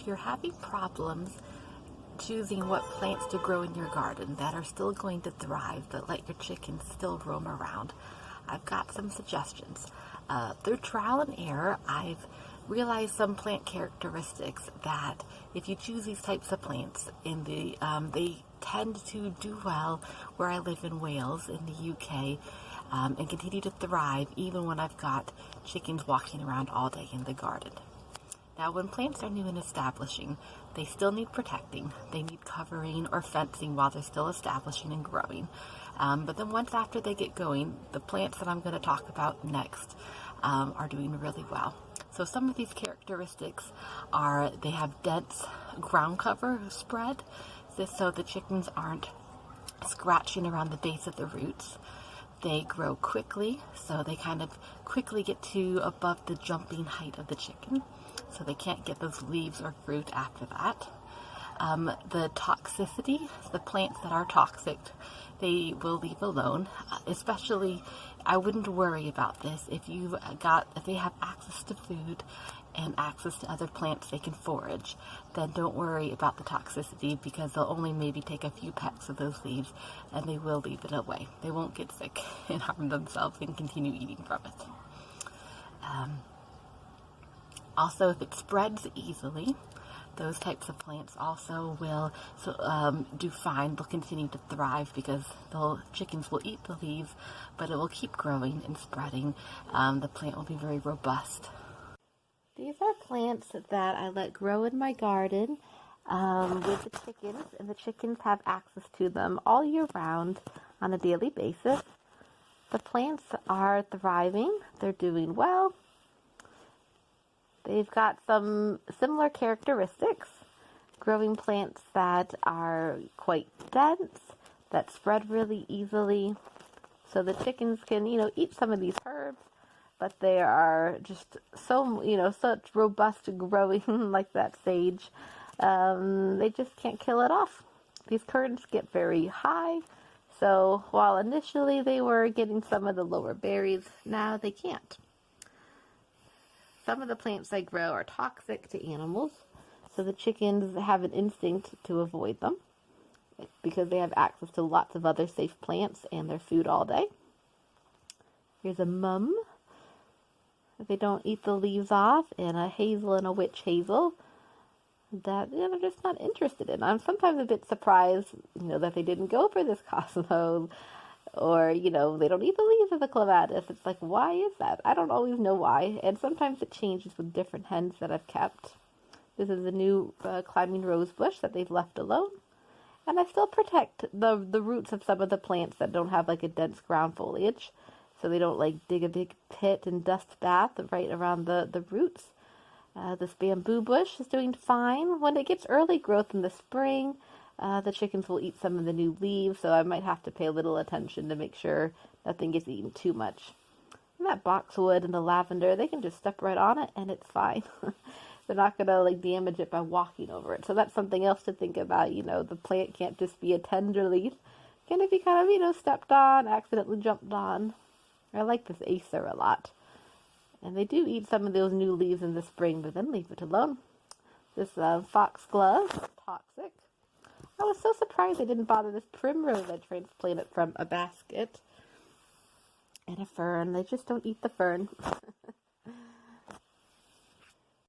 you're having problems choosing what plants to grow in your garden that are still going to thrive but let your chickens still roam around, I've got some suggestions. Through trial and error, I've realized some plant characteristics that if you choose these types of plants, they tend to do well where I live in Wales in the UK, and continue to thrive even when I've got chickens walking around all day in the garden. Now, when plants are new and establishing, they still need protecting. They need covering or fencing while they're still establishing and growing. But then once after they get going, the plants that I'm going to talk about next are doing really well. So some of these characteristics are they have dense ground cover spread, so the chickens aren't scratching around the base of the roots. They grow quickly, so they kind of quickly get to above the jumping height of the chicken, so they can't get those leaves or fruit after that. The toxicity, the plants that are toxic, they will leave alone. Especially, I wouldn't worry about this if they have access to food and access to other plants they can forage. Then don't worry about the toxicity, because they'll only maybe take a few pecks of those leaves and they will leave it away. They won't get sick and harm themselves and continue eating from it. Also, if it spreads easily, those types of plants also will do fine. They'll continue to thrive because the chickens will eat the leaves, but it will keep growing and spreading. The plant will be very robust. These are plants that I let grow in my garden with the chickens, and the chickens have access to them all year round on a daily basis. The plants are thriving. They're doing well. They've got some similar characteristics. Growing plants that are quite dense, that spread really easily. So the chickens can, eat some of these herbs, but they are just so, such robust growing like that sage. They just can't kill it off. These currants get very high. So while initially they were getting some of the lower berries, now they can't. Some of the plants I grow are toxic to animals, so the chickens have an instinct to avoid them because they have access to lots of other safe plants and their food all day. Here's a mum. They don't eat the leaves off, and a hazel and a witch hazel that they're just not interested in. I'm sometimes a bit surprised, that they didn't go for this cosmos. Or, they don't eat the leaves of the clematis. It's like, why is that? I don't always know why. And sometimes it changes with different hens that I've kept. This is a new climbing rose bush that they've left alone. And I still protect the roots of some of the plants that don't have like a dense ground foliage. So they don't dig a big pit and dust bath right around the roots. This bamboo bush is doing fine. When it gets early growth in the spring, the chickens will eat some of the new leaves, so I might have to pay a little attention to make sure nothing gets eaten too much. And that boxwood and the lavender, they can just step right on it and it's fine. They're not going to damage it by walking over it. So that's something else to think about. The plant can't just be a tender leaf. Can it be kind of, stepped on, accidentally jumped on? I like this acer a lot. And they do eat some of those new leaves in the spring, but then leave it alone. This foxglove, toxic. I was so surprised they didn't bother this primrose I transplanted from a basket. And a fern. They just don't eat the fern.